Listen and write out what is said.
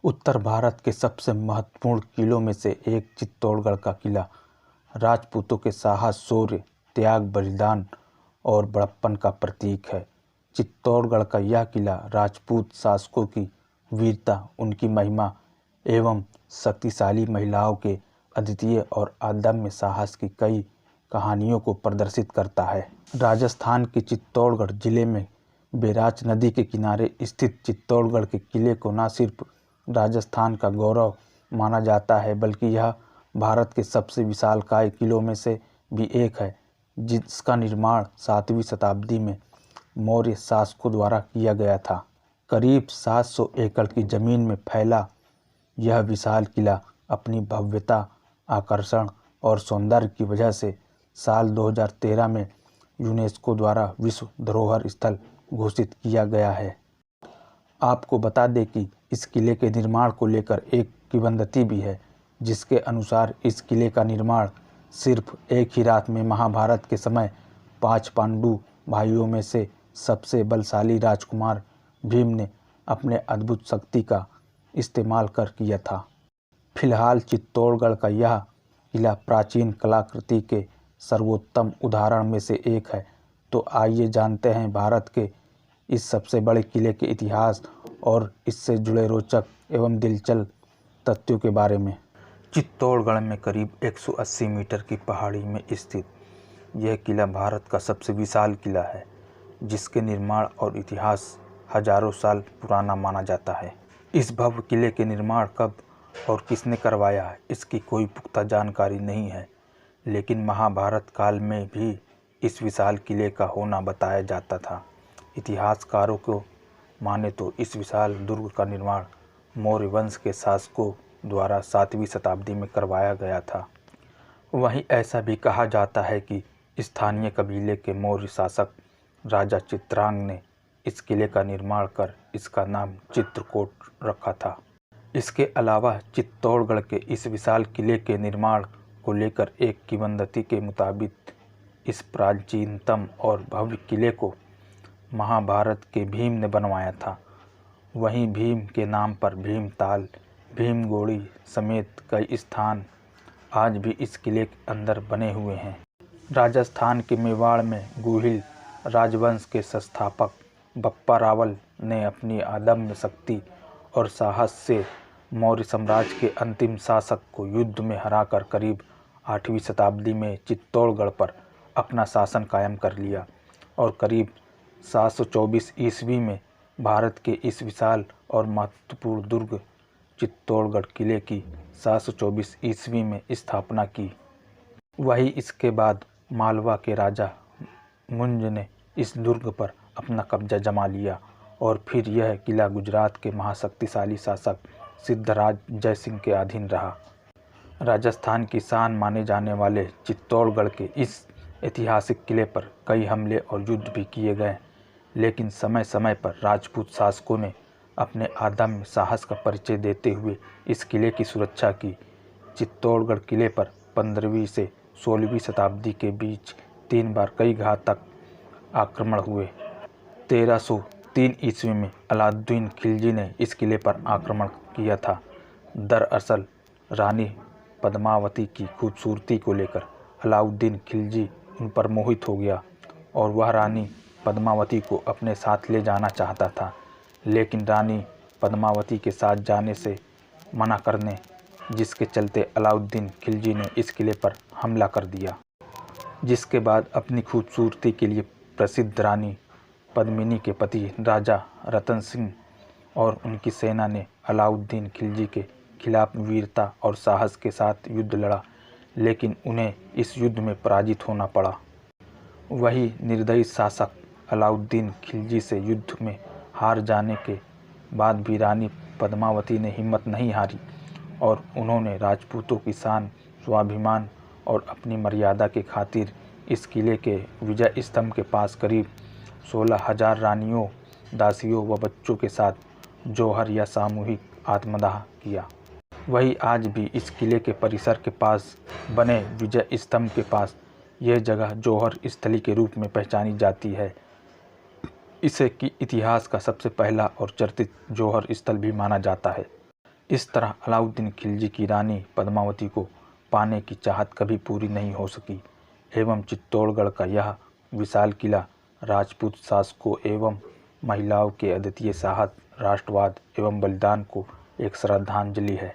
उत्तर भारत के सबसे महत्वपूर्ण किलों में से एक चित्तौड़गढ़ का किला राजपूतों के साहस, शौर्य, त्याग, बलिदान और बड़प्पन का प्रतीक है। चित्तौड़गढ़ का यह किला राजपूत शासकों की वीरता, उनकी महिमा एवं शक्तिशाली महिलाओं के अद्वितीय और अदम्य साहस की कई कहानियों को प्रदर्शित करता है। राजस्थान के चित्तौड़गढ़ जिले में बैराज नदी के किनारे स्थित चित्तौड़गढ़ के किले को न सिर्फ राजस्थान का गौरव माना जाता है, बल्कि यह भारत के सबसे विशालकाय किलों में से भी एक है, जिसका निर्माण 7वीं शताब्दी में मौर्य शासकों द्वारा किया गया था। करीब 700 एकड़ की जमीन में फैला यह विशाल किला अपनी भव्यता, आकर्षण और सौंदर्य की वजह से साल 2013 में यूनेस्को द्वारा विश्व धरोहर स्थल घोषित किया गया है। आपको बता दें कि इस किले के निर्माण को लेकर एक किंवदंती भी है, जिसके अनुसार इस किले का निर्माण सिर्फ एक ही रात में महाभारत के समय 5 पांडु भाइयों में से सबसे बलशाली राजकुमार भीम ने अपने अद्भुत शक्ति का इस्तेमाल कर किया था। फिलहाल चित्तौड़गढ़ का यह किला प्राचीन कलाकृति के सर्वोत्तम उदाहरण में से एक है। तो आइए जानते हैं भारत के इस सबसे बड़े किले के इतिहास और इससे जुड़े रोचक एवं दिलचस्प तथ्यों के बारे में। चित्तौड़गढ़ में करीब 180 मीटर की पहाड़ी में स्थित यह किला भारत का सबसे विशाल किला है, जिसके निर्माण और इतिहास हजारों साल पुराना माना जाता है। इस भव्य किले के निर्माण कब और किसने करवाया है, इसकी कोई पुख्ता जानकारी नहीं है, लेकिन महाभारत काल में भी इस विशाल किले का होना बताया जाता था। इतिहासकारों को माने तो इस विशाल दुर्ग का निर्माण मौर्य वंश के शासकों द्वारा 7वीं शताब्दी में करवाया गया था। वहीं ऐसा भी कहा जाता है कि स्थानीय कबीले के मौर्य शासक राजा चित्रांग ने इस किले का निर्माण कर इसका नाम चित्रकूट रखा था। इसके अलावा चित्तौड़गढ़ के इस विशाल किले के निर्माण को लेकर एक किंवदंती के मुताबिक इस प्राचीनतम और भव्य किले को महाभारत के भीम ने बनवाया था। वहीं भीम के नाम पर भीमताल, भीमगोड़ी समेत कई स्थान आज भी इस किले के अंदर बने हुए हैं। राजस्थान के मेवाड़ में गुहिल राजवंश के संस्थापक बप्पा रावल ने अपनी अदम्य शक्ति और साहस से मौर्य साम्राज्य के अंतिम शासक को युद्ध में हराकर करीब 8वीं शताब्दी में चित्तौड़गढ़ पर अपना शासन कायम कर लिया और करीब 724 ईस्वी में भारत के इस विशाल और महत्वपूर्ण दुर्ग चित्तौड़गढ़ किले की 724 ईस्वी में स्थापना की। वहीं इसके बाद मालवा के राजा मुंज ने इस दुर्ग पर अपना कब्जा जमा लिया और फिर यह किला गुजरात के महाशक्तिशाली शासक सिद्धराज जयसिंह के अधीन रहा। राजस्थान की शान माने जाने वाले चित्तौड़गढ़ के इस ऐतिहासिक किले पर कई हमले और युद्ध भी किए गए, लेकिन समय समय पर राजपूत शासकों ने अपने अदम्य साहस का परिचय देते हुए इस किले की सुरक्षा की। चित्तौड़गढ़ किले पर 15वीं से 16वीं शताब्दी के बीच 3 बार कई घातक आक्रमण हुए। 1303 ईस्वी में अलाउद्दीन खिलजी ने इस किले पर आक्रमण किया था। दरअसल रानी पद्मावती की खूबसूरती को लेकर अलाउद्दीन खिलजी उन पर मोहित हो गया और वह रानी पद्मावती को अपने साथ ले जाना चाहता था, लेकिन रानी पद्मावती के साथ जाने से मना करने, जिसके चलते अलाउद्दीन खिलजी ने इस किले पर हमला कर दिया। जिसके बाद अपनी खूबसूरती के लिए प्रसिद्ध रानी पद्मिनी के पति राजा रतन सिंह और उनकी सेना ने अलाउद्दीन खिलजी के खिलाफ वीरता और साहस के साथ युद्ध लड़ा, लेकिन उन्हें इस युद्ध में पराजित होना पड़ा। वही निर्दयी शासक अलाउद्दीन खिलजी से युद्ध में हार जाने के बाद भी रानी पद्मावती ने हिम्मत नहीं हारी और उन्होंने राजपूतों की शान, स्वाभिमान और अपनी मर्यादा के खातिर इस किले के विजय स्तंभ के पास करीब 16,000 रानियों, दासियों व बच्चों के साथ जौहर या सामूहिक आत्मदाह किया। वही आज भी इस किले के परिसर के पास बने विजय स्तंभ के पास यह जगह जौहर स्थली के रूप में पहचानी जाती है। इसे कि इतिहास का सबसे पहला और चर्चित जौहर स्थल भी माना जाता है। इस तरह अलाउद्दीन खिलजी की रानी पद्मावती को पाने की चाहत कभी पूरी नहीं हो सकी एवं चित्तौड़गढ़ का यह विशाल किला राजपूत शासकों एवं महिलाओं के अद्वितीय साहस, राष्ट्रवाद एवं बलिदान को एक श्रद्धांजलि है।